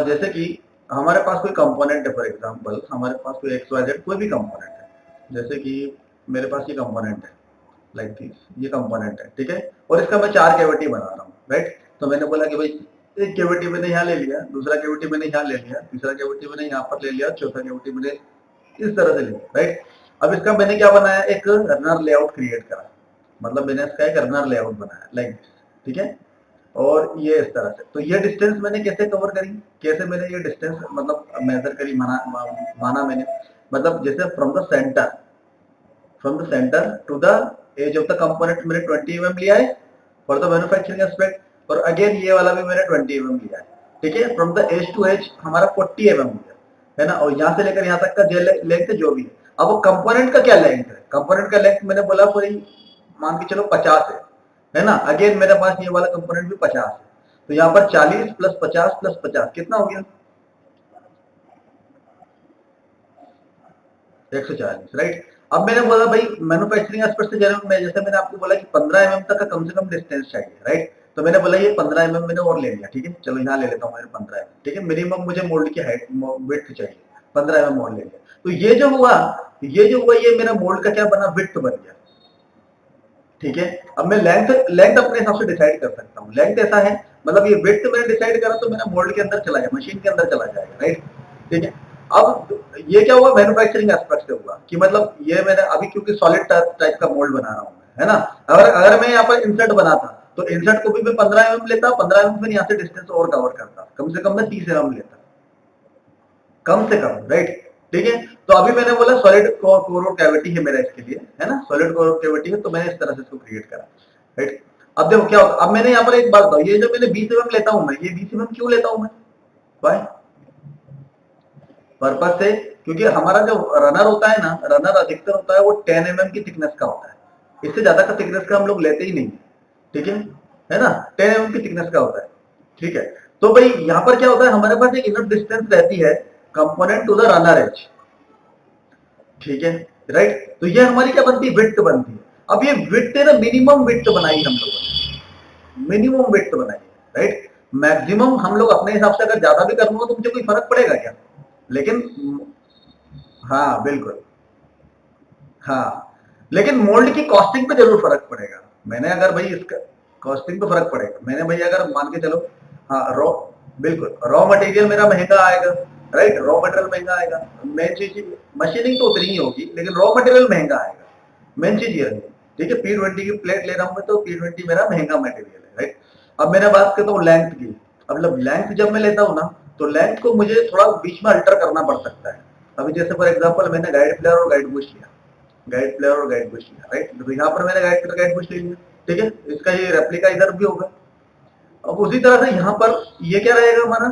जैसे कि हमारे पास कोई कंपोनेंट है, फॉर एग्जांपल हमारे पास कोई एक्स वाई जेड कोई भी कंपोनेंट है, जैसे कि मेरे पास ये कंपोनेंट है लाइक दिस, ये कंपोनेंट है, ठीक है, और इसका मैं 4 कैविटी बना रहा हूँ, राइट। तो मैंने बोला कि भाई एक कैविटी मैंने यहाँ ले लिया, दूसरा कैविटी मैंने यहाँ ले लिया, तीसरा कैविटी मैंने यहाँ पर ले लिया, चौथा कैविटी मैंने इस तरह से लिया, राइट। अब इसका मैंने क्या बनाया, एक रनर लेआउट क्रिएट करा, मतलब मैंने इसका एक रनर लेआउट बनाया लाइक दिस, ठीक है। और ये इस तरह से, तो ये डिस्टेंस मैंने कैसे कवर करी, कैसे मैंने ये डिस्टेंस मतलब मेजर करी, माना मैंने, मतलब जैसे from the centre to the edge of the component मैंने 20 mm लिया है फॉर द मैन्युफैक्चरिंग एस्पेक्ट, और अगेन ये वाला भी मैंने 20 mm लिया है, ठीक है। From the edge to edge हमारा 40 mm लिया है ना, और यहाँ से लेकर यहाँ तक का लेंथ जो भी है। अब कंपोनेंट का क्या लेंथ है, कंपोनेंट का लेंथ मैंने बोला पूरी मान के चलो 50 है ना। अगेन मेरे पास ये वाला कंपोनेंट भी 50 है, तो यहाँ पर 40 प्लस 50 प्लस 50 कितना हो गया, 140, राइट। अब मैंने बोला भाई मैन्युफैक्चरिंग एस्पेक्ट से जैसे मैंने आपको बोला कि 15 mm तक का कम से कम डिस्टेंस चाहिए, राइट। तो मैंने बोला ये 15 mm मैंने और ले लिया, ठीक है, चलो यहाँ ले लेता हूँ मैंने 15 mm, ठीक है। मिनिमम मुझे मोल्ड की हाइट विड्थ चाहिए, 15 mm और ले लिया। तो ये जो हुआ ये मेरा मोल्ड का क्या बना, विड्थ बन गया, ठीक है। अब मैं लेंथ लेंथ अपने हिसाब से डिसाइड कर सकता हूँ, लेंथ ऐसा है, मतलब ये विड्थ मैंने डिसाइड करा तो मेरा मोल्ड के अंदर चला जाएगा, मशीन के अंदर चला जाएगा, राइट, ठीक है। अब ये क्या हुआ, मैन्युफैक्चरिंग एस्पेक्ट से हुआ कि मतलब ये मैंने अभी क्योंकि सॉलिड टाइप का मोल्ड बना रहा हूँ, है ना। अगर मैं यहाँ पर इंसर्ट बनाता तो इंसर्ट को भी मैं 15 mm लेता, 15 mm फिर यहाँ से डिस्टेंस और कवर करता, कम से कम मैं 30 mm लेता, कम से कम, राइट, ठीक है। तो अभी मैंने बोला सॉलिड कोर कैविटी है मेरा इसके लिए, है ना, सॉलिड कोर कैविटी है, तो मैंने इस तरह से इसको क्रिएट करा, राइट। अब देखो क्या होगा, अब मैंने यहाँ पर एक बात बताओ, ये जो मैंने 20 mm लेता हूं मैं, ये 20 mm क्यों लेता हूं मैं, बाय पर्पज से, क्योंकि हमारा जो रनर होता है ना, रनर अधिकतर होता है वो 10 mm की थिकनेस का होता है, इससे ज्यादा का थिकनेस का हम लोग लेते ही नहीं, ठीक है ना, 10 mm की थिकनेस का होता है, ठीक है। तो भाई यहाँ पर क्या होता है, हमारे पास एक इनफ डिस्टेंस रहती है component to the runner edge, ठीक है, राइट। तो ये हमारी क्या बनती है, विड्थ बनती है। अब ये विड्थ है ना, मिनिमम विड्थ बनाई हम लोगों ने, मिनिमम विड्थ बनाई, राइट। मैक्सिमम हम लोग अपने हिसाब से अगर ज्यादा भी कर लूंगा तो मुझे कोई फर्क पड़ेगा क्या, लेकिन हाँ बिल्कुल, हाँ, लेकिन मोल्ड की कॉस्टिंग पे जरूर फर्क पड़ेगा। मैंने अगर भाई इसका कॉस्टिंग पे फर्क पड़ेगा, मैंने भाई अगर मान के चलो, हाँ रॉ, बिल्कुल रॉ मटेरियल मेरा महंगा आएगा, राइट, रॉ मटेरियल महंगा आएगा, मेन चीज मशीनिंग तो उतनी ही होगी लेकिन रॉ मटेरियल महंगा आएगा, मेन चीज ये है, ठीक है। P20 की प्लेट ले रहा हूं मैं तो P20 मेरा महंगा मटेरियल है, राइट। अब मैंने बात करता हूँ लेंथ की, अब लेंथ जब मैं लेता हूँ ना, तो लेंथ को मुझे थोड़ा बीच में अल्टर करना पड़ सकता है। अभी जैसे फॉर एग्जाम्पल मैंने गाइड प्लेयर और गाइड बुश लिया, गाइड प्लेयर और गाइड बुश लिया, राइट। तो यहाँ पर मैंने गाइड प्लेयर गाइड बुश ले लिया, ठीक है, इसका ये रेप्लिका इधर भी होगा। अब उसी तरह से यहाँ पर ये क्या रहेगा हमारा,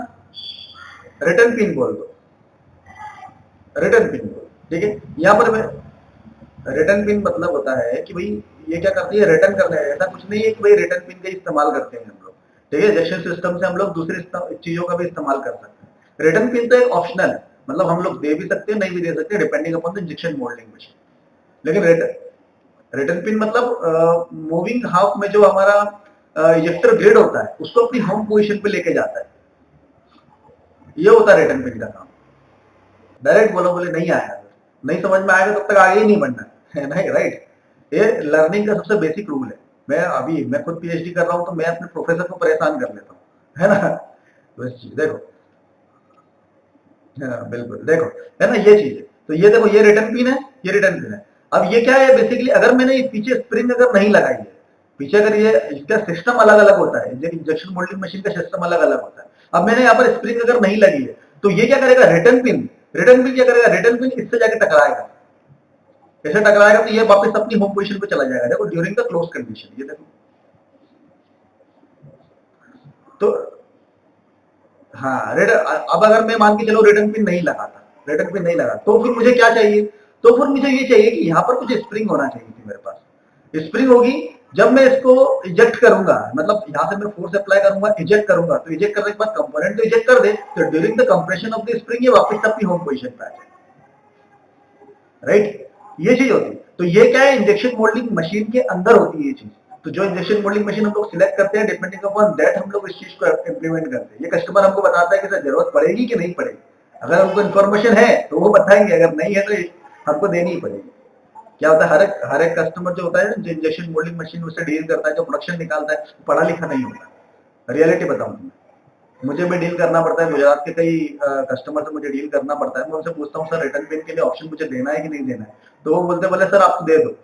रिटर्न पिन बोल दो, रिटर्न पिन बोल, ठीक है। यहाँ पर मैं रिटर्न पिन मतलब होता है कि भाई ये क्या करती है, रिटर्न करना है, ऐसा कुछ नहीं है कि भाई रिटर्न पिन का इस्तेमाल करते हैं हम लोग, ठीक है। इंजेक्शन सिस्टम से हम लोग दूसरी चीजों का भी इस्तेमाल कर सकते हैं। रिटर्न पिन तो एक ऑप्शनल है, मतलब हम लोग दे भी सकते हैं नहीं भी दे सकते, depending upon the injection moulding machine. लेकिन रिटर्न पिन मतलब मूविंग हाफ में जो हमारा इंजेक्टर ग्रिड होता है उसको अपनी होम पोजीशन पे लेके जाता है, ये होता है रिटर्न पिन का काम। डायरेक्ट बोलो बोले नहीं आया, नहीं समझ में आएगा तब तक आगे ही नहीं बढ़ना है, नहीं, राइट। ये लर्निंग का सबसे बेसिक रूल है। मैं खुद पीएचडी कर रहा हूं तो मैं अपने प्रोफेसर को परेशान कर लेता हूँ, है ना, बस देखो, हाँ बिल्कुल देखो, है ना, ये चीज है। तो ये देखो, ये रिटर्न पिन है, ये रिटर्न पिन है। अब ये क्या है बेसिकली, अगर मैंने ये पीछे स्प्रिंग अगर नहीं लगाई है, पीछे अगर ये इसका सिस्टम अलग अलग होता है, इंजेक्शन मोल्डिंग मशीन का सिस्टम अलग अलग होता है। अब मैंने यहाँ पर स्प्रिंग अगर नहीं लगी है तो ये क्या करेगा, रिटर्न पिन क्या करेगा, रिटर्न पिन इससे जाके टकराएगा, ऐसे टकराएगा तो ये वापस अपनी होम पोजीशन पे चला जाएगा, देखो ड्यूरिंग द क्लोज कंडीशन, ये देखो। तो हाँ अब अगर मैं मान के चलो रिटर्न पिन नहीं लगाता, रिटर्न पिन नहीं लगा, तो फिर मुझे क्या चाहिए, तो फिर मुझे ये चाहिए कि यहाँ पर कुछ स्प्रिंग होना चाहिए थी मेरे पास। स्प्रिंग होगी जब मैं इसको इजेक्ट करूंगा, मतलब यहाँ से मैं फोर्स अप्लाई करूंगा, इजेक्ट करूंगा, तो इजेक्ट करने के बाद कंपोनेंट तो इजेक्ट कर दे, तो during the compression of the spring ये वापस अपनी होम पोजीशन पे आ जाए, राइट, ये चीज होती है। तो ये क्या है, इंजेक्शन मोल्डिंग मशीन के अंदर होती है ये चीज। तो जो इंजेक्शन मोल्डिंग मशीन हम लोग सिलेक्ट करते हैं डिपेंडिंग अपॉन दैट हम लोग इस चीज को इम्प्लीमेंट करते हैं। ये कस्टमर हमको बताता है कि सर जरूरत पड़ेगी कि नहीं पड़ेगी। अगर हमको इन्फॉर्मेशन है तो वो बताएंगे, अगर नहीं है तो हमको देनी ही पड़ेगी। क्या होता है, हर एक कस्टमर जो होता है जो इंजेक्शन मोल्डिंग मशीन उससे डील करता है, जो प्रोडक्शन निकालता है, पढ़ा लिखा नहीं होता। रियलिटी बताऊं तुम्हें, मुझे भी डील करना पड़ता है, गुजरात के कई कस्टमर से मुझे डील करना पड़ता है। मैं उनसे पूछता हूँ सर रिटर्न पेन के लिए ऑप्शन मुझे देना है कि नहीं देना है, तो वो बोलते बोले सर आप दे दो।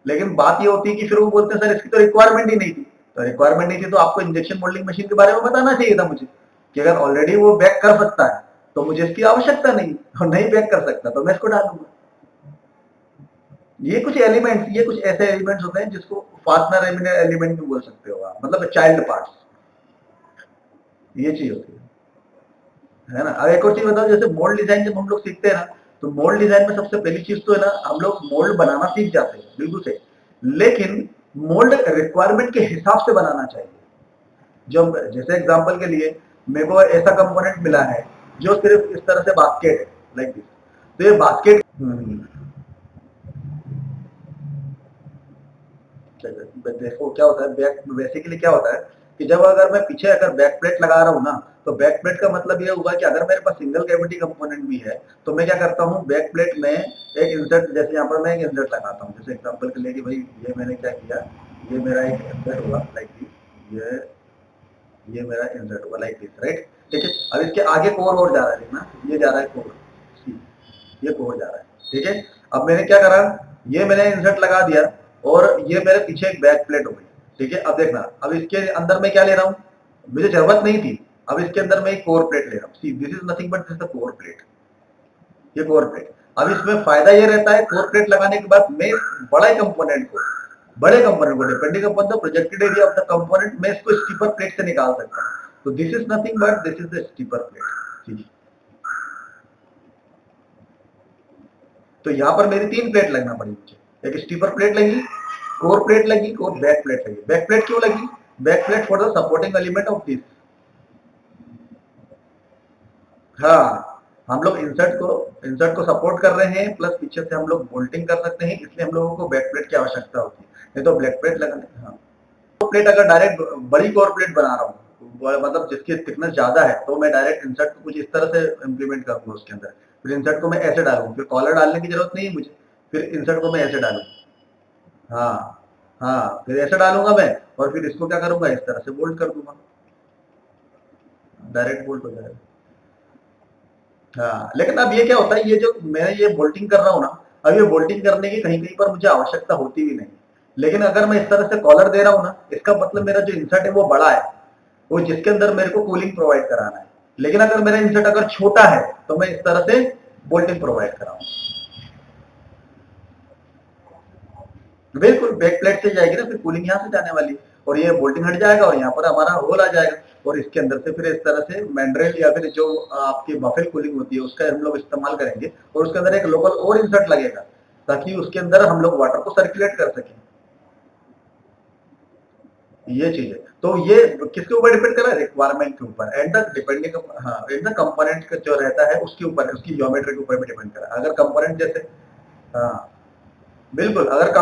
लेकिन बात ये होती है कि फिर वो बोलते हैं सर इसकी तो रिक्वायरमेंट ही नहीं थी। तो रिक्वायरमेंट नहीं थी तो आपको इंजेक्शन मोल्डिंग मशीन के बारे में बताना चाहिए था मुझे, कि अगर ऑलरेडी वो बैक कर सकता है तो मुझे इसकी आवश्यकता नहीं, और नहीं बैक कर सकता तो मैं इसको डालूंगा। ये कुछ एलिमेंट्स, ये कुछ ऐसे एलिमेंट्स होते हैं जिसको पार्टनर एलिमेंट भी बोल सकते हो आप, मतलब चाइल्ड पार्ट्स, ये चीज होती है ना। अब एक और चीज बताओ, जैसे मोल्ड डिजाइन जब हम लोग सीखते हैं ना, तो मोल्ड डिजाइन में सबसे पहली चीज तो है ना, हम लोग मोल्ड बनाना सीख जाते हैं, बिल्कुल सही। लेकिन मोल्ड रिक्वायरमेंट के हिसाब से बनाना चाहिए। जब जैसे एग्जांपल के लिए मेरे को ऐसा कंपोनेंट मिला है जो सिर्फ इस तरह से बास्केट है, लाइक दिस, तो ये बास्केट देखो क्या होता है, बैक बेसिकली क्या होता है कि जब अगर मैं पीछे अगर बैक प्लेट लगा रहा हूँ ना, तो बैक प्लेट का मतलब ये हुआ कि अगर मेरे पास सिंगल कैविटी कंपोनेंट भी है तो मैं क्या करता हूँ, बैक प्लेट में एक इंसर्ट, जैसे यहाँ पर मैं एक इंसर्ट लगाता हूँ, जैसे एग्जांपल के लिए कि भाई ये मैंने क्या किया, ये मेरा एक इंसर्ट हुआ लाइक दिस, ये मेरा इंसर्ट हुआ लाइक दिस, राइट। ठीक है, अब इसके आगे कोर और जा रहा है, देखना ये जा रहा है कोर, ये कोर जा रहा है। ठीक है, अब मैंने क्या करा, ये मैंने इंसर्ट लगा दिया और ये मेरे पीछे एक बैक प्लेट हो गई। ठीक है, अब देखना, अब इसके अंदर मैं क्या ले रहा हूँ, मुझे जरूरत नहीं थी, अब इसके अंदर मैं एक कोर प्लेट ले रहा हूँ। See this is nothing but this the core plate, ये कोर प्लेट। अब इसमें फायदा ये रहता है, कोर प्लेट लगाने के बाद मैं बड़े कंपोनेंट को depending upon the projected area of the component मैं इसको स्टीपर प्लेट से निकाल सकता हूँ। तो this is nothing but this is the stripper plate. तो यहाँ पर मेरी 3 प्लेट लगना पड़ी मुझे, एक स्टीपर प्लेट लगी, कोर प्लेट लगी और बैक प्लेट लगी। बैक प्लेट क्यों लगी, back plate for the supporting element of this. हाँ, हम लोग इंसर्ट को सपोर्ट कर रहे हैं, प्लस पीछे से हम लोग बोल्टिंग कर सकते हैं, इसलिए हम लोगों को बैक प्लेट की आवश्यकता होती है, नहीं तो ब्लैक प्लेट लगाने। हाँ, प्लेट अगर डायरेक्ट बड़ी कोर प्लेट बना रहा हूँ, मतलब जिसकी थिकनेस ज्यादा है, तो मैं डायरेक्ट इंसर्ट को कुछ इस तरह से इंप्लीमेंट करूंगा उसके अंदर, फिर इंसर्ट को मैं ऐसे डालूंगा, फिर कॉलर डालने की जरूरत नहीं है मुझे, फिर इंसर्ट को मैं ऐसे डालूंगा। हाँ हाँ, फिर ऐसे डालूंगा मैं, और फिर इसको क्या करूंगा, इस तरह से बोल्ट कर दूंगा, डायरेक्ट बोल्ट हो जाएगा। हाँ, लेकिन अब ये क्या होता है, ये जो मैं ये बोल्टिंग कर रहा हूँ ना, अब ये बोल्टिंग करने की कहीं कहीं पर मुझे आवश्यकता होती भी नहीं, लेकिन अगर मैं इस तरह से कॉलर दे रहा हूँ ना, इसका मतलब मेरा जो इंसर्ट है वो बड़ा है, वो जिसके अंदर मेरे को कूलिंग प्रोवाइड कराना है। लेकिन अगर मेरा इंसर्ट अगर छोटा है तो मैं इस तरह से बोल्टिंग प्रोवाइड कराऊंगा। बिल्कुल बैक प्लेट से जाएगी ना, फिर कूलिंग यहाँ से जाने वाली, और ये बोल्टिंग हट जाएगा और यहाँ पर हमारा होल आ जाएगा, और इसके अंदर से फिर इस तरह से मैंड्रेल या फिर जो आपकी बफेल कूलिंग होती है उसका हम लोग इस्तेमाल करेंगे, और उसके अंदर एक लोकल और इंसर्ट लगेगा ताकि उसके अंदर हम लोग वाटर को सर्कुलेट कर सकें। ये चीज है, तो ये किसके ऊपर डिपेंड कर रहा है, रिक्वायरमेंट के ऊपर, एंड द डिपेंडिंग, हाँ, एंड द कंपोनेंट का जो रहता है उसके ऊपर, उसकी ज्योमेट्री के ऊपर भी डिपेंड कर रहा है। अगर कंपोनेंट जैसे, हाँ बिल्कुल, अगर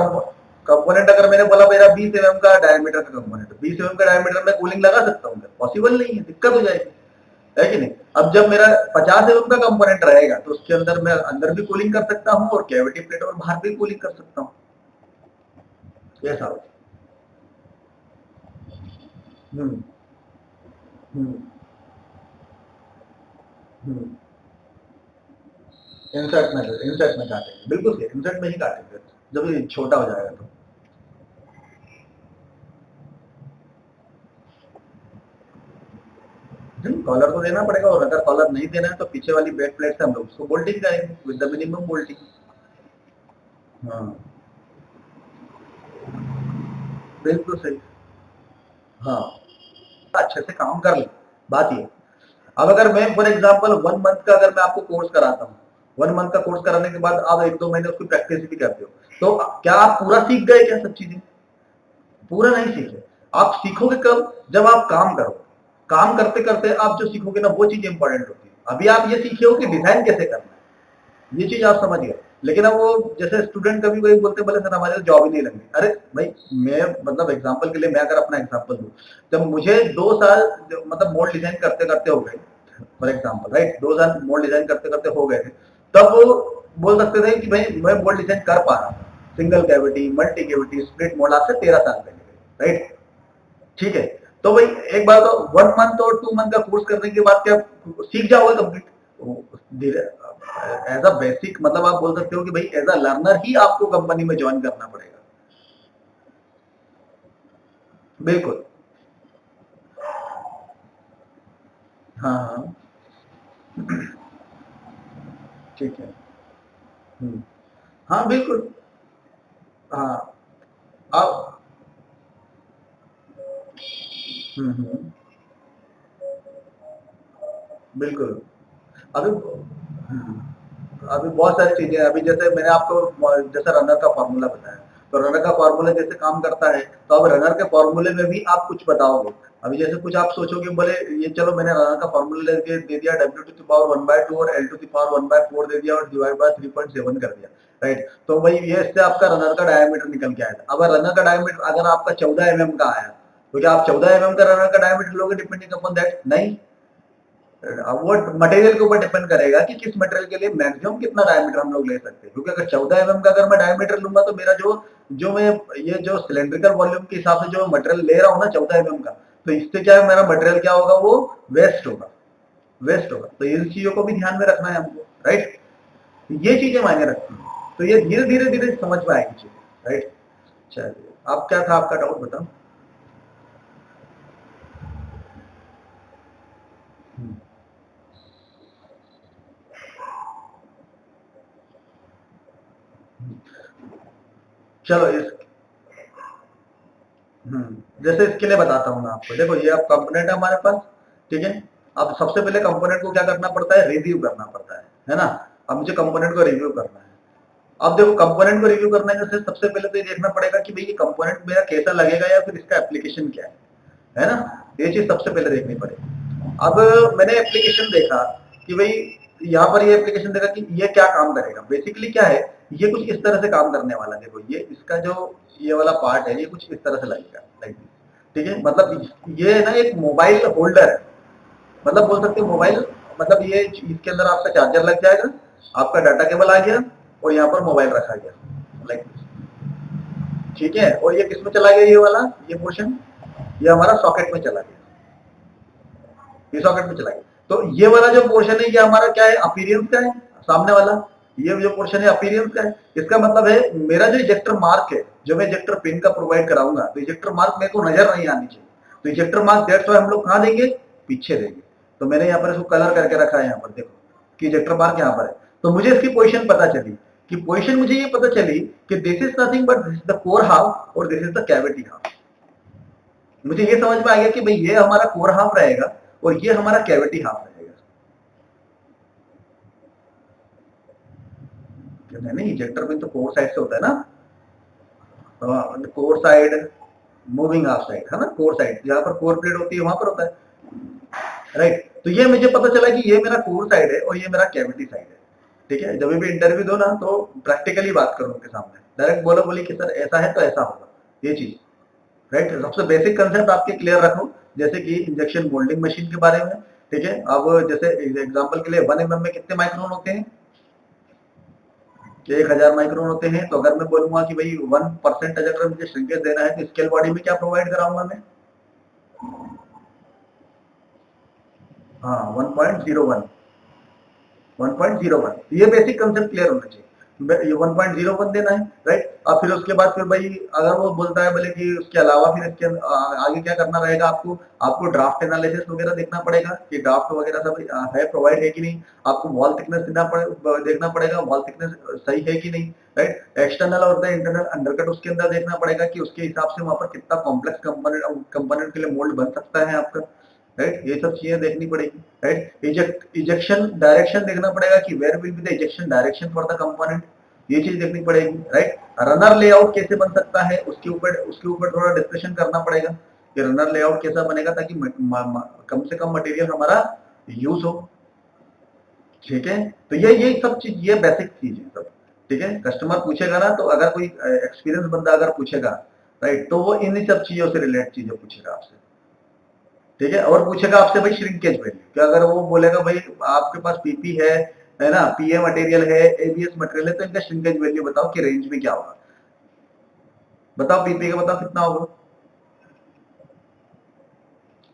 कंपोनेंट अगर मैंने बोला मेरा 20 mm का डायमीटर का कंपोनेंट, 20 mm का डायमीटर में कूलिंग लगा सकता हूँ, पॉसिबल नहीं है, दिक्कत हो जाएगी, है कि नहीं। अब जब मेरा 50 mm का कंपोनेंट रहेगा तो उसके अंदर मैं अंदर भी कूलिंग कर सकता हूँ और कैविटी प्लेट और बाहर भी कूलिंग कर सकता हूँ, ऐसा होता है। हम्म हम्म इंसर्ट में काटेंगे, बिल्कुल सही, इंसर्ट में ही काटेंगे जब ये छोटा हो जाएगा तो। कॉलर तो देना पड़ेगा, और अगर कॉलर नहीं देना है तो पीछे वाली बैक प्लेट से हम लोग उसको बोल्टिंग करेंगे विद द मिनिमम बोल्टिंग। हाँ बिल्कुल सही। हाँ, अच्छे से काम कर ले, बात ये। अब अगर मैं फॉर एग्जांपल 1 मंथ का अगर मैं आपको कोर्स कराता हूँ, 1 मंथ का कोर्स कराने के बाद आप 1-2 महीने उसकी प्रैक्टिस भी करते हो, तो क्या आप पूरा सीख गए क्या सब चीजें, पूरा नहीं सीखे। आप सीखोगे कब, जब आप काम करो, काम करते करते आप जो सीखोगे ना वो चीज इंपॉर्टेंट होती है। अभी आप ये सीखे हो कि डिजाइन कैसे करना है, ये चीज आप समझ गए, लेकिन अब वो जैसे स्टूडेंट कभी कोई बोलते बोले सर हमारे जॉब ही नहीं लगी। अरे भाई मैं मतलब एग्जांपल के लिए मैं अगर अपना एग्जांपल दूं, जब मुझे 2 साल मतलब मोल्ड डिजाइन करते करते हो गए, फॉर एग्जांपल राइट, 2 साल मोल्ड डिजाइन करते करते हो गए थे, तब वो बोल सकते थे कि भाई मैं मोल्ड डिजाइन कर पा रहा हूँ, single cavity, multi cavity, split mould, आज से 13 साल पहले, राइट। ठीक है, तो भाई एक बार तो 1 मंथ और 2 मंथ का कोर्स करने के बाद क्या सीख जाओगे कंप्लीट धीरे, एज अ बेसिक मतलब आप बोल सकते हो कि भाई एज अ लर्नर ही आपको कंपनी में ज्वाइन करना पड़ेगा। बिल्कुल। हाँ हाँ। ठीक है। हम्म, हाँ बिल्कुल। हाँ आप। हम्म। बिल्कुल। अभी अभी बहुत सारी चीजें हैं। अभी जैसे मैंने आपको जैसे रनर का फॉर्मूला बताया, तो रनर का फॉर्मूला जैसे काम करता है, तो अब रनर के फॉर्मूले में भी आप कुछ बताओगे। अभी जैसे कुछ आप सोचोगे, बोले ये चलो मैंने रनर का फॉर्मूला लेके दे दिया, W⁴ और L⁴ दे दिया और डिवाइड बाय 3.7 कर दिया, राइट। तो भाई ये इससे आपका रनर का डायमीटर निकल के आएगा। अब रनर का डायमीटर अगर आपका 14 mm का आया, तो क्या आप 14 mm का रनर का डायमीटर लोगे डिपेंडिंग अपॉन दैट? नहीं। अब वो मटेरियल के ऊपर डिपेंड करेगा कि किस मटेरियल के लिए मैक्सिमम कितना डायमीटर हम लोग ले सकते हैं। क्योंकि अगर 14 mm का अगर मैं डायमीटर लूंगा, तो मेरा जो जो मैं ये जो सिलेंड्रिकल वॉल्यूम के हिसाब से जो मटेरियल ले रहा हूँ ना 14 mm का, तो इससे क्या है, मेरा मटेरियल क्या होगा, वो वेस्ट होगा, वेस्ट होगा। तो इन चीजों को भी ध्यान में रखना है हमको, राइट। ये चीजें मायने रखती हैं। तो ये धीरे धीरे धीरे समझ में आएगी चीजें, राइट। चलिए, अब क्या था आपका डाउट बताओ। हम्म, चलो इस जैसे इसके लिए बताता हूँ मैं आपको। देखो ये अब कंपोनेंट है हमारे पास, ठीक है। अब सबसे पहले कंपोनेंट को क्या करना पड़ता है, रिव्यू करना पड़ता है ना। अब मुझे कंपोनेंट को रिव्यू करना है। अब देखो कंपोनेंट को रिव्यू करने से सबसे पहले तो ये देखना पड़ेगा कि भाई ये कंपोनेंट मेरा कैसा लगेगा या फिर इसका एप्लीकेशन क्या है ना। ये चीज सबसे पहले देखनी पड़ेगी। अब मैंने एप्लीकेशन देखा कि भाई यहाँ पर ये एप्लीकेशन देखा कि ये क्या काम करेगा। बेसिकली क्या है, ये कुछ इस तरह से काम करने वाला है। देखो ये इसका जो ये वाला पार्ट है, ये कुछ इस तरह से लगेगा, लाइक, ठीक है। मतलब ये ना एक मोबाइल होल्डर है, मतलब बोल सकते हो मोबाइल, मतलब ये इसके अंदर आपका चार्जर लग जाएगा, आपका डाटा केबल आ गया और यहाँ पर मोबाइल रखा गया, लाइक, ठीक है। और ये किसमें चला गया, ये वाला ये पोर्शन, ये हमारा सॉकेट में चला गया, ये सॉकेट में चला गया। तो ये वाला जो पोर्शन है, ये हमारा क्या है, अपीरियंस का है, सामने वाला ये जो पोर्शन है अपीरियंस का है। इसका मतलब है मेरा जो इजेक्टर मार्क है, जो मैं इजेक्टर पिन का प्रोवाइड कराऊंगा, तो इजेक्टर मार्क मेरे को नजर नहीं आनी चाहिए। तो इजेक्टर मार्क दैट्स व्हाई हम लोग कहाँ देंगे, पीछे देंगे। तो मैंने यहाँ पर इसको कलर करके रखा है, यहाँ पर देखो कि इजेक्टर मार्क यहाँ पर है। तो मुझे इसकी पोजीशन पता चली, कि पोजीशन मुझे ये पता चली कि this is nothing but this is the core half और this is the cavity half. मुझे ये समझ में आ गया कि भाई ये हमारा कोर हाफ रहेगा और ये हमारा कैविटी हाफ रहेगा। नहीं नहीं, इजेक्टर पिन तो कोर साइड से होता है ना, core side, moving half side है ना, कोर साइड जहां पर कोर प्लेट होती है वहां पर होता है, राइट। तो ये मुझे पता चला कि ये मेरा कोर साइड है और ये मेरा कैविटी साइड है, ठीक है। जब भी इंटरव्यू दो ना, तो प्रैक्टिकली बात करो उनके सामने, डायरेक्ट बोलो, बोली कि सर ऐसा है तो ऐसा होगा, ये चीज, राइट। सबसे बेसिक कंसेप्ट आपके क्लियर रखो, जैसे कि इंजेक्शन मोल्डिंग मशीन के बारे में, ठीक है। अब जैसे एग्जांपल के लिए 1 mm में कितने माइक्रोन होते हैं, कि 1000 माइक्रोन होते हैं। तो अगर मैं बोलूंगा कि भाई 1% अगर मुझे श्रिंकेज देना है, तो स्केल बॉडी में क्या प्रोवाइड कराऊंगा मैं, हाँ 1.01, 1.01। ये बेसिक कंसेप्ट क्लियर होना चाहिए, ये 1.01 देना है, राइट। अब फिर उसके बाद फिर भाई अगर वो बोलता है बोले कि उसके अलावा फिर इसके आगे क्या करना रहेगा आपको, आपको ड्राफ्ट एनालिसिस वगैरह देखना पड़ेगा कि ड्राफ्ट वगैरह सब है, प्रोवाइड है कि नहीं। आपको वॉल थिकनेस देखना पड़ेगा, वॉल थिकनेस सही है कि नहीं, राइट। एक्सटर्नल और द इंटरनल अंडरकट उसके अंदर देखना पड़ेगा कि उसके हिसाब से वहां पर कितना कॉम्प्लेक्स कंपोनेंट के लिए मोल्ड बन सकता है आपका, राइट। ये सब चीजें देखनी पड़ेगी, राइट। इजेक्शन डायरेक्शन देखना पड़ेगा कि where will be the ejection direction for the component, ये चीज देखनी पड़ेगी, राइट। रनर लेआउट कैसे बन सकता है, उसके ऊपर थोड़ा डिस्कशन करना पड़ेगा कि रनर लेआउट कैसा बनेगा, ताकि कम से कम मटेरियल हमारा यूज हो, ठीक है। तो ये सब चीज, ये बेसिक चीज है सब, ठीक है, कस्टमर पूछेगा ना, तो अगर कोई एक्सपीरियंस बंदा अगर पूछेगा, राइट, तो वो इन सब चीजों से रिलेटेड चीजें पूछेगा आपसे, ठीक है। और पूछेगा आपसे भाई श्रिंकेज वैल्यू, क्या अगर वो बोलेगा भाई आपके पास पीपी है ना, पीए मटेरियल है, एबीएस मटेरियल है, तो इनका श्रिंकेज वैल्यू बताओ कि रेंज में क्या होगा, बताओ पीपी का बताओ कितना होगा,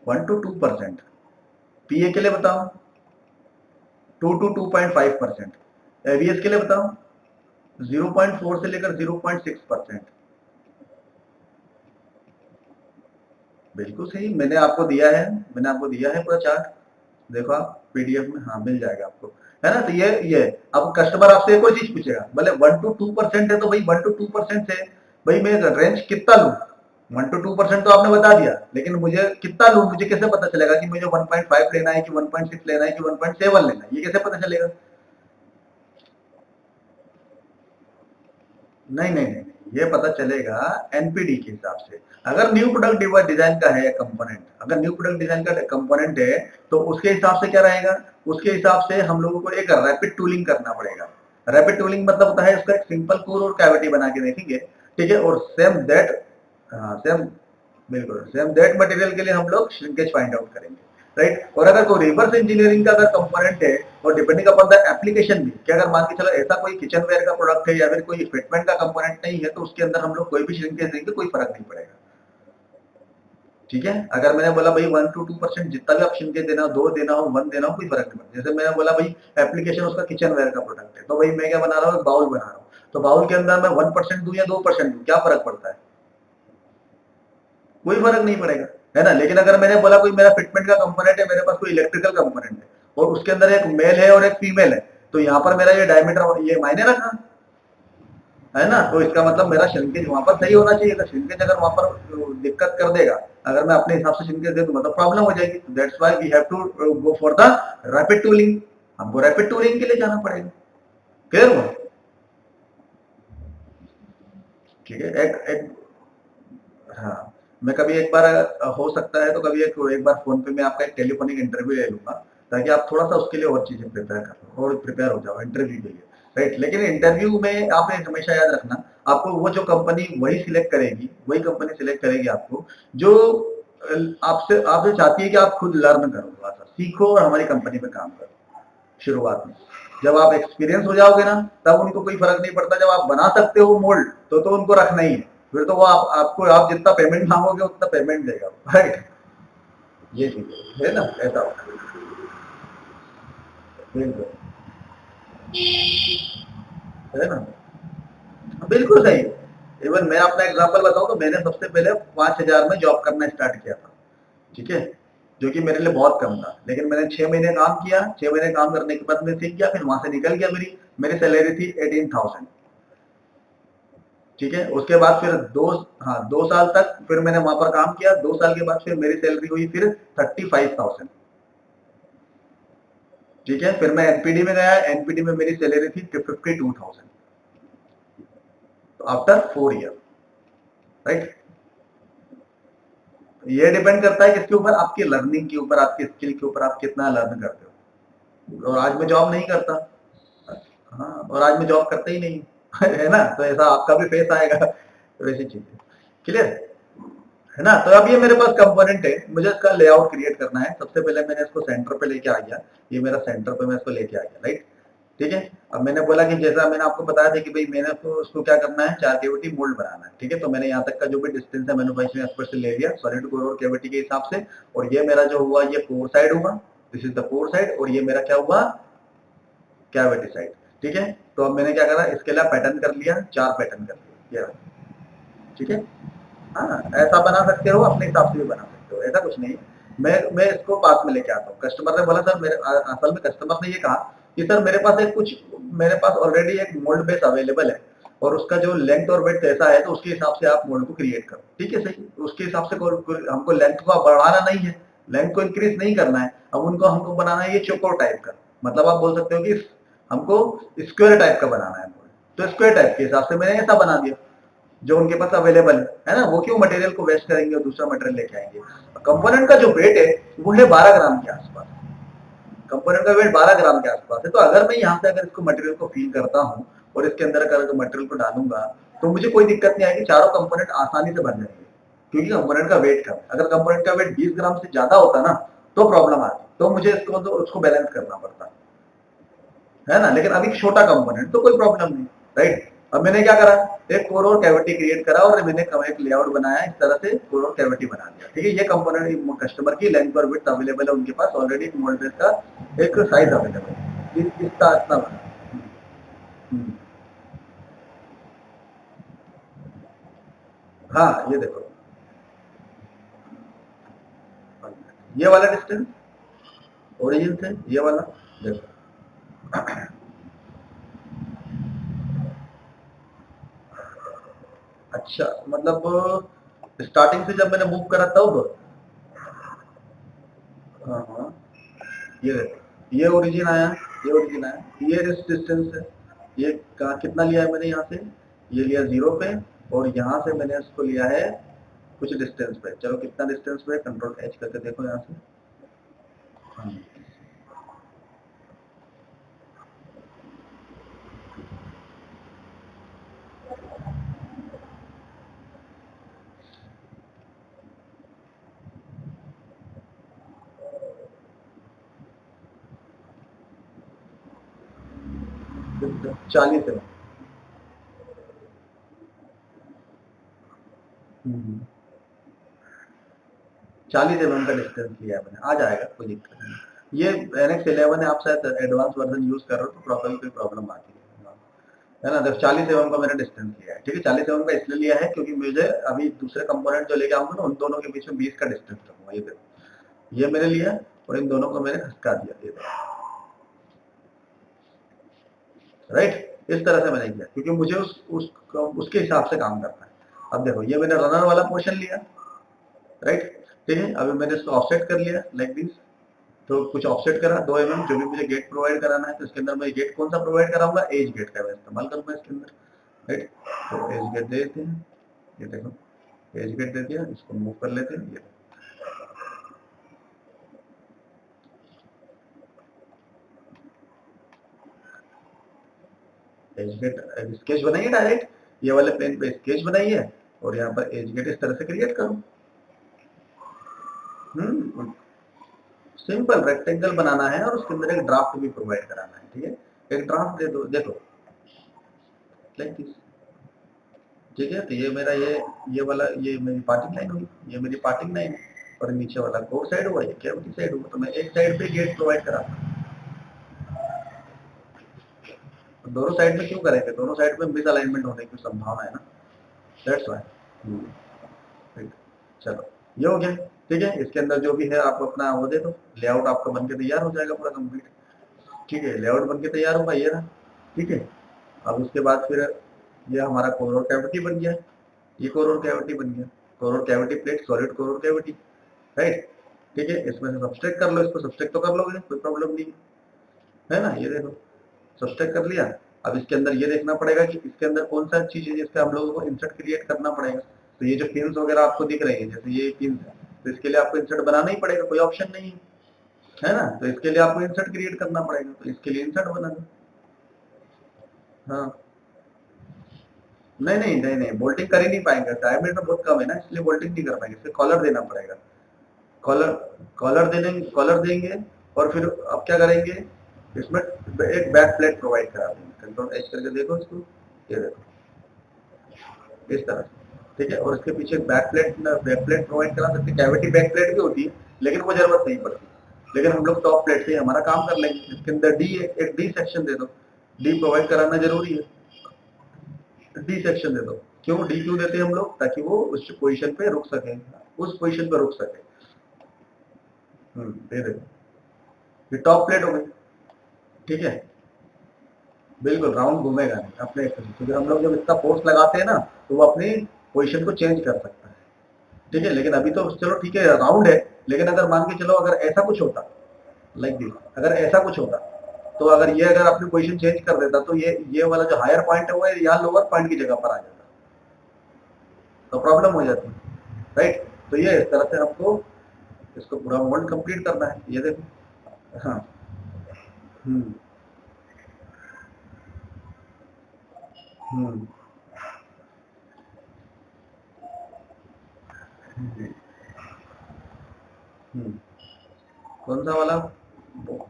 1 to 2%। पीए के लिए बताओ 2 to 2.5%। एबीएस के लिए बताओ 0.4 से लेकर 0.6%। बिल्कुल सही, मैंने आपको दिया है, मैंने आपको दिया है पूरा चार्ट, देखो आप पीडीएफ में, हाँ मिल जाएगा आपको, है ना। तो ये अब कस्टमर आपसे एक और चीज पूछेगा, बोले 1 to 2% है, तो भाई 1 to 2% से भाई मैं रेंज कितना लूं, 1 to 2% तो आपने बता दिया, लेकिन मुझे कितना लूं, मुझे कैसे पता चलेगा कि मुझे 1.5 लेना है कि 1.6 लेना है कि 1.7 लेना है, ये कैसे पता चलेगा? नहीं नहीं नहीं, ये पता चलेगा एनपीडी के हिसाब से। अगर न्यू प्रोडक्ट डिजाइन का है कंपोनेंट, अगर न्यू प्रोडक्ट डिजाइन का कंपोनेंट है, तो उसके हिसाब से क्या रहेगा, उसके हिसाब से हम लोगों को एक रैपिड टूलिंग करना पड़ेगा। रैपिड टूलिंग मतलब होता है उसका एक सिंपल कोर और कैविटी बना के देखेंगे, ठीक है, और सेम दैट, सेम, बिल्कुल सेम दैट मटेरियल के लिए हम लोग श्रिंकेज फाइंड आउट करेंगे, राइट। और अगर कोई रिवर्स इंजीनियरिंग का अगर कंपोनेंट है, और डिपेंडिंग अपॉन द एप्लीकेशन भी, कि अगर मान के चलो ऐसा कोई किचन वेयर का प्रोडक्ट है या फिर कोई फिटमेंट का कंपोनेंट नहीं है, तो उसके अंदर हम लोग कोई भी श्रिंकेज देंगे कोई फर्क नहीं पड़ेगा, ठीक है। अगर मैंने बोला भाई 1 to 2% जितना भी आप श्रिंकेज देना हो, 2 देना हो, 1 देना हो, कोई फर्क नहीं पड़ता। जैसे मैंने बोला भाई एप्लीकेशन उसका किचन वेयर का प्रोडक्ट है, तो भाई मैं क्या बना रहा हूँ, बाउल बना रहा हूँ, तो बाउल के अंदर मैं 1% दूं या 2% दूं, क्या फर्क पड़ता है? कोई फर्क नहीं पड़ेगा, है ना। लेकिन अगर मैंने बोला कोई मेरा फिटमेंट का कंपोनेंट है, मेरे पास कोई इलेक्ट्रिकल कंपोनेंट है, और उसके अंदर एक मेल है और एक फीमेल है, तो यहाँ पर मेरा ये डायमीटर ये मायने रखा, है ना। तो इसका मतलब मेरा श्रिंकेज वहां पर सही होना चाहिए, श्रिंकेज अगर वहां पर दिक्कत कर देगा, अगर मैं अपने हिसाब से श्रिंकेज दे दूंगा तो प्रॉब्लम हो जाएगी। That's why we have to go for the rapid tooling, हमको रैपिड टूलिंग के लिए जाना पड़ेगा, क्लियर हुआ? ठीक है, एक एक हाँ, मैं कभी एक बार हो सकता है तो कभी एक बार फोन पे मैं आपका एक टेलीफोनिक इंटरव्यू ले लूंगा, ताकि आप थोड़ा सा उसके लिए और चीजें प्रिपेयर कर लो और प्रिपेयर हो जाओ इंटरव्यू के लिए, राइट। लेकिन इंटरव्यू में आपने हमेशा याद रखना, आपको वो जो कंपनी वही सिलेक्ट करेगी, वही कंपनी सिलेक्ट करेगी आपको, जो आपसे आपसे चाहती है कि आप खुद लर्न करो, थोड़ा सा सीखो और हमारी कंपनी में काम करो शुरुआत में। जब आप एक्सपीरियंस हो जाओगे ना, तब उनको कोई फर्क नहीं पड़ता, जब आप बना सकते हो मोल्ड, तो उनको रखना ही है, फिर तो वो आपको आप जितना पेमेंट मांगोगे उतना पेमेंट देगा, राइट। ये चीज है ना, ऐसा होता है, बिल्कुल, है ना, बिल्कुल सही है। इवन मैं अपना एग्जांपल बताऊं तो मैंने सबसे पहले 5,000 में जॉब करना स्टार्ट किया था, ठीक है, जो कि मेरे लिए बहुत कम था, लेकिन मैंने 6 महीने काम किया, 6 महीने काम करने के बाद मैं सीख गया, फिर वहां से निकल गया, मेरी मेरी सैलरी थी 18,000, ठीक है। उसके बाद फिर 2 साल तक फिर मैंने वहां पर काम किया, 2 साल के बाद फिर मेरी सैलरी हुई फिर 35,000, ठीक है। फिर मैं एनपीडी में गया, एनपीडी में मेरी सैलरी थी 52,000, तो आफ्टर 4 ईयर, राइट। ये डिपेंड करता है किसके ऊपर, आपकी लर्निंग के ऊपर, आपकी स्किल के ऊपर, आप कितना लर्न करते हो। और आज मैं जॉब नहीं करता, हाँ, और आज मैं जॉब करता ही नहीं है ना, तो ऐसा आपका भी फेस आएगा, तो वैसी चीज है, क्लियर है ना। तो अब ये मेरे पास कंपोनेंट है, मुझे इसका लेआउट क्रिएट करना है। सबसे पहले मैंने इसको सेंटर पे लेके आ गया, ये मेरा सेंटर पे मैं इसको लेके आ गया, राइट, ठीक है। अब मैंने बोला कि जैसा मैंने आपको बताया था कि भाई मैंने उसको क्या करना है, 4 कैविटी मोल्ड बनाना है, ठीक है। तो मैंने यहाँ तक का जो भी डिस्टेंस है मैंने भाई से ले लिया सॉलिड कोर और कैविटी के हिसाब से, और ये मेरा जो हुआ ये कोर साइड हुआ, this is the core side, और ये मेरा क्या हुआ, कैविटी साइड, ठीक है। तो अब मैंने क्या करा, इसके लिए पैटर्न कर लिया, 4 पैटर्न कर लिया, ठीक है। हाँ, ऐसा बना सकते हो, अपने हिसाब से भी बना सकते हो, ऐसा कुछ नहीं है। मैं इसको पास में लेके आता हूँ। कस्टमर ने बोला सर मेरे असल में कस्टमर ने ये कहा कि सर मेरे पास एक कुछ मेरे पास ऑलरेडी एक मोल्ड बेस अवेलेबल है, और उसका जो लेंथ और वेट ऐसा है, तो उसके हिसाब से आप मोल्ड को क्रिएट करो, ठीक है, सही। उसके हिसाब से हमको लेंथ को बढ़ाना नहीं है, लेंथ को इंक्रीज नहीं करना है। अब उनको हमको बनाना है ये चोकोर टाइप का, मतलब आप बोल सकते हो कि हमको स्क्वायर टाइप का बनाना है, तो स्क्वायर टाइप के हिसाब से मैंने ऐसा बना दिया जो उनके पास अवेलेबल है ना। वो क्यों मटेरियल को वेस्ट करेंगे और दूसरा मटेरियल लेके आएंगे। कंपोनेंट का जो वेट है वो है 12 ग्राम के आसपास, कंपोनेंट का वेट 12 ग्राम के आसपास है। तो अगर मैं यहाँ से अगर इसको मटेरियल को फील करता हूँ और इसके अंदर अगर मटेरियल को डालूंगा तो मुझे कोई दिक्कत नहीं आएगी, चारों कंपोनेंट आसानी से बन जाएंगे क्योंकि कंपोनेंट का वेट कम है। अगर कंपोनेंट का वेट 20 ग्राम से ज्यादा होता ना तो प्रॉब्लम आती, तो मुझे इसको तो उसको बैलेंस करना पड़ता है ना। लेकिन अभी छोटा कंपोनेंट तो कोई प्रॉब्लम नहीं, राइट। अब मैंने क्या करा, एक कोर और कैविटी क्रिएट करा और मैंने एक लेआउट बनाया, इस तरह से कोर और कैविटी बना दिया, ठीक है। ये कंपोनेंट कस्टमर की लेंथ और विड्थ अवेलेबल है उनके पास ऑलरेडी, एक मोल्ड बेस का एक साइज अवेलेबल है, इसका इतना बना। हाँ ये देखो, ये वाला डिस्टेंस ओरिजिन से ये वाला देखो, अच्छा मतलब स्टार्टिंग से जब मैंने मूव करा तब, हाँ हाँ, ये देखो ये ओरिजिन आया, ये ओरिजिन आया, ये डिस्टेंस है, ये कहाँ कितना लिया है मैंने यहाँ से, ये लिया 0 पे, और यहाँ से मैंने इसको लिया है कुछ डिस्टेंस पे। चलो कितना डिस्टेंस पे, कंट्रोल एच करके देखो यहाँ से, हाँ। तो 40 है, 40 mm का डिस्टेंस लिया है मैंने, आ जाएगा कोई दिक्कत नहीं। ये NX11 है, आप शायद एडवांस वर्जन यूज कर रहे हो तो प्रॉब्लम कोई प्रॉब्लम आती है ना। देखो 40 mm का मैंने डिस्टेंस लिया है, ठीक है। 40 mm का इसलिए लिया है क्योंकि मुझे अभी दूसरे कंपोनेंट जो लेके आऊंगा ना उन दोनों के बीच में 20 का डिस्टेंस रखूंगा। ये देखो, ये मैंने लिया और इन दोनों को मैंने खसका दिया, ये देखो, राइट। इस तरह से मैंने किया क्योंकि मुझे उसके हिसाब से काम करना है। अब देखो ये मैंने रनर वाला पोर्शन लिया, राइट, ठीक है। अभी मैंने इसको ऑफसेट कर लिया लाइक दिस, तो कुछ ऑफसेट करा 2 mm, जो भी मुझे गेट प्रोवाइड कराना है, तो इसके अंदर मैं गेट कौन सा प्रोवाइड कराऊंगा, एज गेट का मैं इस्तेमाल करूंगा इसके अंदर, राइट। तो एज गेट दे देते हैं, ये देखो एज गेट दे दिया, इसको मूव कर लेते हैं, ये एज गेट स्केच बनाइए डायरेक्ट, ये वाले प्लेन पे स्केच बनाइए और यहाँ पर एज गेट इस तरह से क्रिएट करो। सिंपल रेक्टेंगल बनाना है और उसके अंदर एक ड्राफ्ट भी प्रोवाइड कराना है, ठीक है। एक ड्राफ्ट दे दो, देखो लाइक दिस, ठीक है। तो ये मेरा ये वाला ये मेरी पार्टिंग लाइन हुई, ये मेरी पार्टिंग लाइन है, और नीचे वाला कोर साइड हुआ, ये कैविटी साइड हुआ। तो मैं एक साइड पे गेट प्रोवाइड करा, तो दोनों साइड में क्यों करेंगे, दोनों साइड में मिस अलाइनमेंट होने की संभावना है ना, दैट्स व्हाई। ठीक, चलो ये हो गया, ठीक है। इसके अंदर जो भी है आप अपना वो दे दो, लेआउट आपका बन के तैयार हो जाएगा पूरा कंप्लीट, ठीक है। लेआउट बन के तैयार होगा ये रहा, ठीक है। अब उसके बाद फिर ये हमारा कोर और कैविटी बन गया, ये कोर और कैविटी बन गया, कोर और कैविटी प्लेट, सॉलिड कोर और कैविटी, राइट, ठीक है। इसमें से सब्सट्रैक्ट कर लो, इसको सब्सट्रैक्ट तो कर लोगे, कोई प्रॉब्लम नहीं है ना। ये देखो सब्सट्रैक्ट कर लिया। अब इसके अंदर ये देखना पड़ेगा कि इसके अंदर कौन सा चीज है जिसका हम लोगों को इंसर्ट क्रिएट करना पड़ेगा। तो ये जो पिन्स वगैरह आपको दिख रही है, जैसे ये पिन्स है, तो इसके लिए आपको इंसर्ट बनाना ही पड़ेगा, कोई ऑप्शन नहीं है ना। तो इसके लिए आपको इंसर्ट क्रिएट करना पड़ेगा, तो इसके लिए इंसर्ट बना दो, हाँ। नहीं नहीं नहीं नहीं, बोल्टिंग कर ही नहीं पाएंगे, डायमीटर बहुत कम है ना, इसलिए बोल्टिंग नहीं कर पाएंगे, इसलिए कॉलर देना पड़ेगा। कॉलर कॉलर देंगे और फिर अब क्या करेंगे, इसमें एक बैक प्लेट प्रोवाइड करा देंगे, कंट्रोल एच करके देखो इसको, ये देखो इस तरह से, ठीक है। और इसके पीछे बैक प्लेट प्रोवाइड करा सकते, कैविटी बैक प्लेट भी होती है लेकिन वो जरूरत नहीं पड़ती, लेकिन हम लोग टॉप प्लेट से हमारा काम कर लेंगे। इसके अंदर एक डी सेक्शन दे दो, डी प्रोवाइड कराना जरूरी है, डी सेक्शन दे दो। क्यों डी क्यों देते हैं हम लोग, ताकि वो उस पोजीशन पे रुक सके, उस पोजीशन पे रुक सके। दे दे, ये टॉप प्लेट हो गई, ठीक है। बिल्कुल राउंड घूमेगा नहीं अपने, क्योंकि हम लोग जब इसका फोर्स लगाते हैं ना तो वो अपनी पोजीशन को चेंज कर सकता है, ठीक है। लेकिन अभी तो चलो ठीक है राउंड है, लेकिन अगर मान के चलो अगर ऐसा कुछ होता लाइक दिस, अगर ऐसा कुछ होता तो अगर ये अगर अपनी पोजीशन चेंज कर देता तो ये वाला जो हायर पॉइंट है वो यहाँ लोअर पॉइंट की जगह पर आ जाता, तो प्रॉब्लम हो जाती है, राइट। तो ये इस तरह से आपको इसको पूरा मोल्ड कंप्लीट करना है, ये देखो, हाँ। हम्म हम्म हम्म हम्म। कौन सा वाला?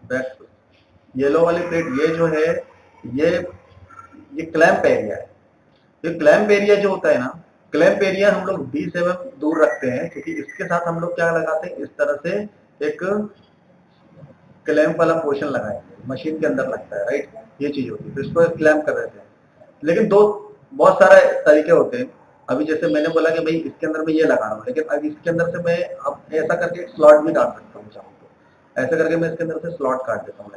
बैक? येलो वाली प्लेट ये जो है, ये ये क्लैंप एरिया है। ये क्लैंप एरिया जो होता है ना, क्लैंप एरिया हम लोग 20 mm दूर रखते हैं, क्योंकि इसके साथ हम लोग क्या लगाते हैं, इस तरह से एक क्लैंप वाला पोर्शन लगाएंगे, मशीन के अंदर लगता है, राइट। ये चीज होती है, तो इसको क्लैंप कर देते हैं। लेकिन दो बहुत सारे तरीके होते हैं। अभी जैसे मैंने बोला कि भाई इसके अंदर मैं ये लगा रहा हूँ, लेकिन अब इसके अंदर से मैं अब ऐसा करके स्लॉट भी काट सकता हूँ चाहूँ तो। ऐसा करके मैं इसके अंदर से स्लॉट काट देता हूँ,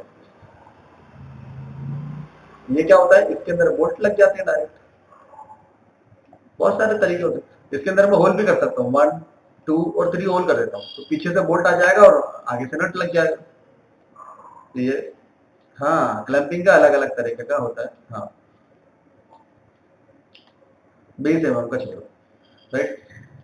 ये क्या होता है, इसके अंदर बोल्ट लग जाते हैं डायरेक्ट। बहुत सारे तरीके होते हैं, इसके अंदर मैं होल भी कर सकता हूँ, 1 2 और 3 होल कर देता हूँ, तो पीछे से बोल्ट आ जाएगा और आगे से नट लग जाएगा। तो ये, हाँ, क्लैंपिंग का अलग अलग तरीके का होता है। हाँ, 20 mm का छोड़ो, राइट।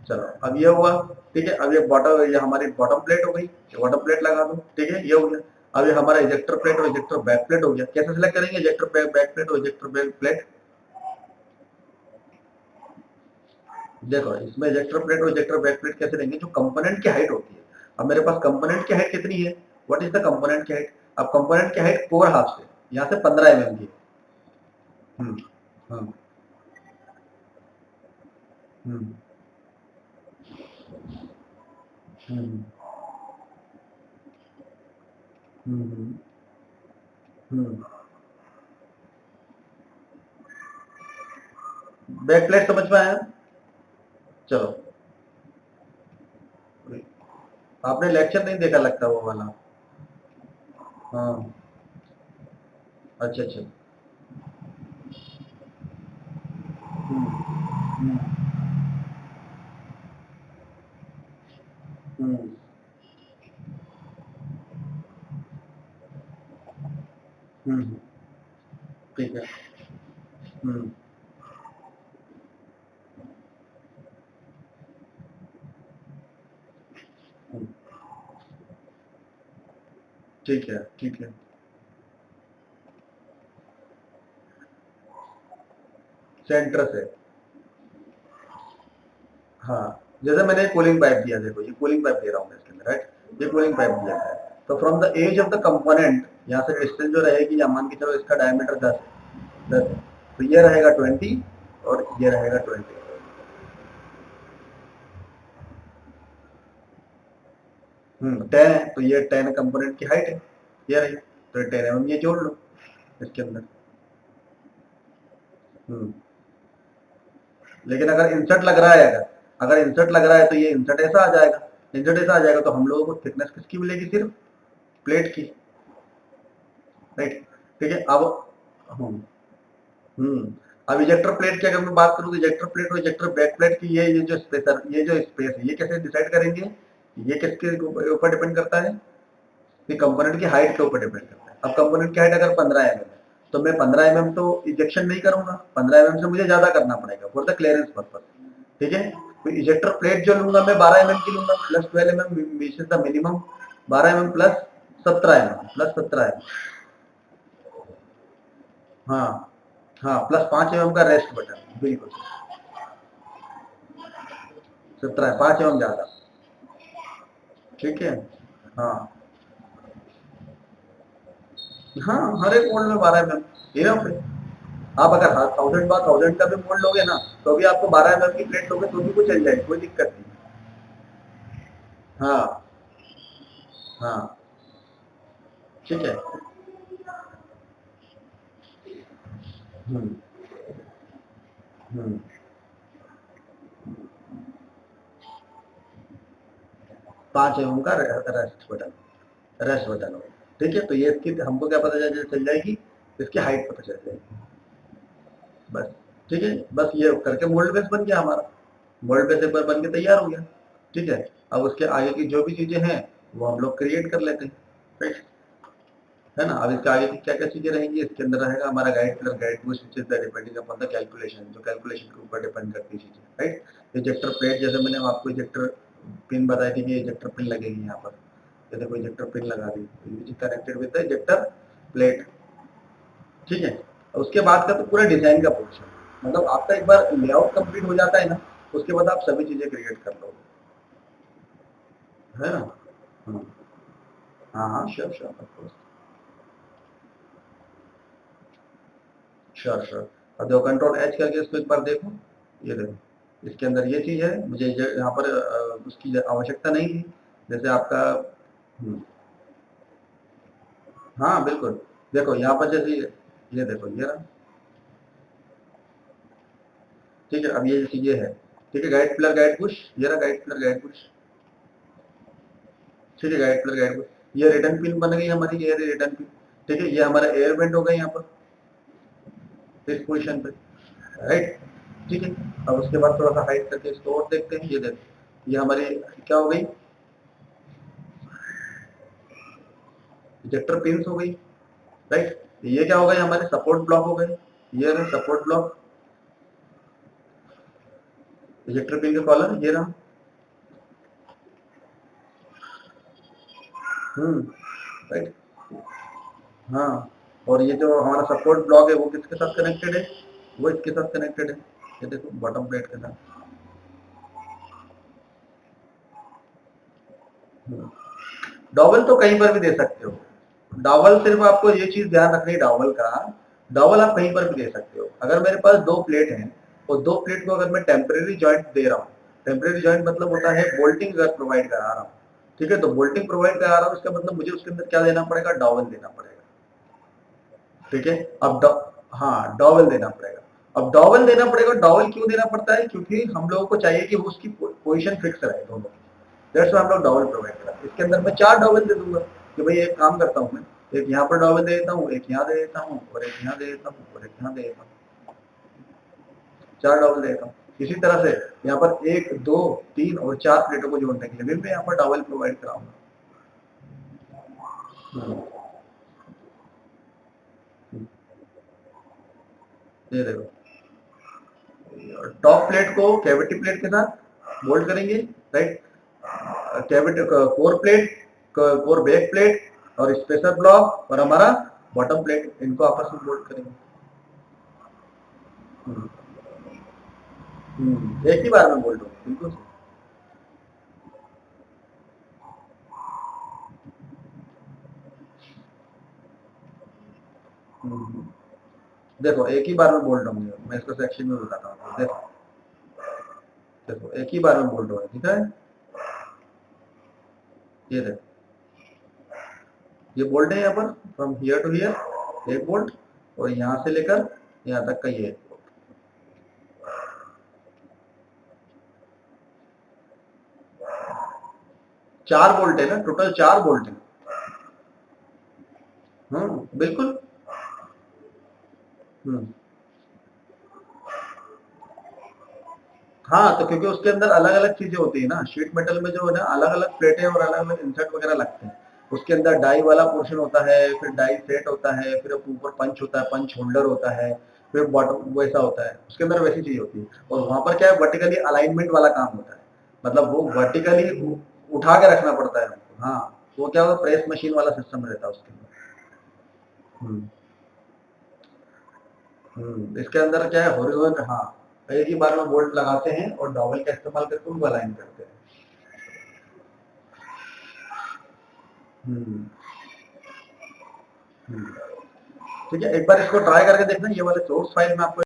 चलो, अब ये हुआ। ठीक है, अब ये हमारी बॉटम प्लेट हो गई, बॉटम प्लेट लगा दो, ठीक है, ये हो गया। अब ये हमारा इजेक्टर प्लेट और इजेक्टर बैक प्लेट हो गया। कैसे सिलेक्ट करेंगे इजेक्टर बैक प्लेट और इजेक्टर बैक प्लेट? देखो, इसमें इजेक्टर प्लेट और इजेक्टर बैक प्लेट कैसे लेंगे, जो कंपोनेंट की हाइट होती है। अब मेरे पास कंपोनेंट की हाइट कितनी है? व्हाट इज द कंपोनेंट की हाइट? अब कंपोनेंट की हाइट 4 हाफ से, यहाँ से 15 mm की। हम्म हम्म हम्म हम्म हम्म हम्म। बैक प्लेट समझ में आया? चलो, आपने लेक्चर नहीं देखा लगता वो वाला। हाँ, अच्छा अच्छा। हम्म हम्म हम्म, ठीक है। हम्म हम्म, ठीक है ठीक है। सेंटर से, हाँ। जैसे मैंने कूलिंग पाइप दिया, देखो ये कूलिंग पाइप दे रहा हूँ मैं इसके अंदर, राइट। ये कूलिंग पाइप दिया है, तो from the edge of the component, यहाँ से डिस्टेंस जो रहेगी, या मान के चलो इसका डायमीटर 10 है, तो ये रहेगा 20 और ये रहेगा 20। 10 है, तो ये 10 कंपोनेंट की हाइट है, ये रही। तो 10 mm ये जोड़ लो इसके अंदर। हम्म लेकिन अगर इंसर्ट लग रहा है, अगर इंसर्ट लग रहा है, तो ये इंसर्ट ऐसा आ जाएगा। इंसर्ट ऐसा आ जाएगा, तो हम लोगों को थिकनेस किसकी मिलेगी? सिर्फ प्लेट की, राइट। ठीक है, अब हम्म हम्म अब इजेक्टर प्लेट की अगर मैं बात करूँ, तो इजेक्टर प्लेट और इजेक्टर बैक प्लेट की ये जो स्पेस है, ये कैसे डिसाइड करेंगे? ये किसके ऊपर डिपेंड करता है? ये कंपोनेंट की हाइट के ऊपर डिपेंड करता है। अब कंपोनेंट की हाइट अगर 15 mm है, तो मैं 15 mm तो इजेक्शन नहीं करूंगा, 15 mm से मुझे ज्यादा करना पड़ेगा फॉर द क्लियरेंस पर्पज। ठीक है, तो इजेक्टर प्लेट जो लूंगा मैं 12 mm की लूंगा, +12 mm, which is the minimum. 12 mm plus 17 mm, हाँ हाँ, +5 mm का रेस्ट बटन, बिल्कुल। 17 है, 5 mm ज्यादा। ठीक है, हाँ हाँ, हर एक मोड में 12 mm। इनफ है। आप अगर 1000 बाय 1000 का भी मोड लोगे ना, तो भी आपको 12 mm की प्लेट लोगे तो भी कुछ चल जाएगी, कोई दिक्कत नहीं। हाँ हाँ, ठीक है। हम्म हम्म 5 mm का रेस्ट बटन हो। ठीक है, तो ये इसकी हमको क्या पता चल जाएगी? इसकी हाइट पता चल जाएगी, बस। ठीक है, बस ये करके मोल्ड बेस बन गया हमारा। मोल्ड बेस एक बार बन के तैयार हो गया। ठीक है, अब उसके आगे की जो भी चीजें हैं, वो हम लोग क्रिएट कर लेते हैं, राइट। है ना। अब इसके आगे की क्या क्या चीजें रहेंगी, इसके अंदर रहेगा हमारा guide collar, guide to switches that depending upon the calculation, जो कैलकुलेशन के ऊपर डिपेंड करती है चीजें, राइट। इजेक्टर प्लेट, जैसे मैंने आपको इजेक्टर पिन बताई थी कि इजेक्टर पिन लगेगी यहाँ पर। जैसे कोई इजेक्टर पिन लगा दी, connected with the ejector plate, ठीक है। उसके बाद का तो पूरा डिजाइन का पोर्शन, मतलब आपका एक बार लेआउट कंप्लीट हो जाता है ना, उसके बाद आप सभी चीजें क्रिएट कर लोगे, है ना। हम्म, हाँ हाँ, sure sure, of course, sure sure. अब देखो कंट्रोल एच करके इसको एक बार देखो, ये देखो इसके अंदर ये चीज है, मुझे यहाँ पर उसकी आवश्यकता नहीं थी, जैसे आपका। हम्म, हाँ बिल्कुल, देखो यहाँ पर जैसे ये देखो ये रहा, ठीक है। अब ये जैसे ये है, ठीक है, गाइड पिलर गाइड पुश, ये रहा गाइड पिलर गाइड पुश, ठीक है, गाइड पिलर गाइड पुश। ये रिटर्न पिन बन गई हमारी, ये रिटर्न पिन, ठीक है। ये हमारा एयर वेंट हो गया यहाँ पर इस पोजिशन पे, राइट, ठीक है। अब उसके बाद थोड़ा सा हाइट करके इसको और देखते हैं, ये देखो ये हमारी क्या हो गई, इजेक्टर पिन हो गई, राइट। ये क्या हो गए, हमारे सपोर्ट ब्लॉक हो गए, ये रहे सपोर्ट ब्लॉक, इजेक्टर पिन का कॉलर ये रहा। राइट, हाँ। और ये जो हमारा सपोर्ट ब्लॉक है वो किसके साथ कनेक्टेड है, वो इसके साथ कनेक्टेड है, ये देखो बॉटम प्लेट के साथ। डॉवल तो कहीं पर भी दे सकते हो, डॉवल सिर्फ आपको ये चीज ध्यान रखनी है डॉवल का, डॉवल आप कहीं पर भी दे सकते हो। अगर मेरे पास दो प्लेट हैं और दो प्लेट को अगर मैं टेम्परेरी जॉइंट दे रहा हूँ, टेम्परेरी जॉइंट मतलब होता है बोल्टिंग अगर प्रोवाइड करा रहा हूँ, ठीक है, तो बोल्टिंग प्रोवाइड करा रहा हूँ इसका मतलब मुझे उसके अंदर क्या देना पड़ेगा, डॉवल देना पड़ेगा, ठीक है। अब हाँ डॉवल देना पड़ेगा। अब डॉवल देना पड़ेगा, डॉवल क्यों देना पड़ता है, क्योंकि हम लोगों को चाहिए कि वो उसकी पोजीशन फिक्स रहे दोनों, दैट्स व्हाई हम लोग डॉवल प्रोवाइड करा। इसके अंदर मैं चार डॉवल दे दूंगा कि भाई एक काम करता हूँ मैं, एक यहाँ पर डॉवल दे देता हूँ, एक यहाँ दे देता हूँ, और एक यहाँ दे देता हूँ, और एक यहाँ दे देता हूँ, चार डॉवल दे देता हूँ। इसी तरह से यहाँ पर एक दो तीन और चार प्लेटों को जोड़ने के लिए भी मैं यहाँ पर डॉवल प्रोवाइड कराऊंगा। हम्म, ये देखो टॉप प्लेट को कैविटी प्लेट के साथ बोल्ट करेंगे, right. Cavity core plate, core back plate और स्पेसर ब्लॉक और हमारा बॉटम प्लेट, इनको आपस में बोल्ट करेंगे। हम्म, एक ही बार में बोल्ट होगा, बिल्कुल। हम्म, देखो एक ही बार में बोल्ट होंगे, मैं इसको सेक्शन में बताता हूँ, देखो देखो एक ही बार में बोल्ट होगा, ठीक है। ये देखो ये बोल्ट है यहाँ पर, फ्रॉम हियर टू हियर एक बोल्ट, और यहाँ से लेकर यहाँ तक का ये चार बोल्ट है ना, टोटल चार बोल्ट है। बिल्कुल। हम्म, हाँ, तो क्योंकि उसके अंदर अलग अलग चीजें होती है ना, शीट मेटल में जो है ना अलग अलग प्लेटें और अलग अलग इंसर्ट वगैरह लगते हैं। उसके अंदर डाई वाला पोर्शन होता है, फिर डाई सेट होता है, फिर ऊपर पंच होता है, पंच होल्डर होता है, फिर बॉटम वैसा होता है, उसके अंदर वैसी चीज होती है। और वहां पर क्या है, वर्टिकली अलाइनमेंट वाला काम होता है, मतलब वो वर्टिकली उठा के रखना पड़ता है हमको। हाँ, वो क्या होगा, प्रेस मशीन वाला सिस्टम रहता है उसके अंदर। हम्म, इसके अंदर क्या है, हॉरिजॉन्टल, हाँ, एक ही बार में बोल्ट लगाते हैं और डॉवल का इस्तेमाल करके उनको अलाइन करते हैं। हम्म, हम्म। ठीक है, एक बार इसको ट्राई करके देखना, ये वाले सोर्स फाइल में आपको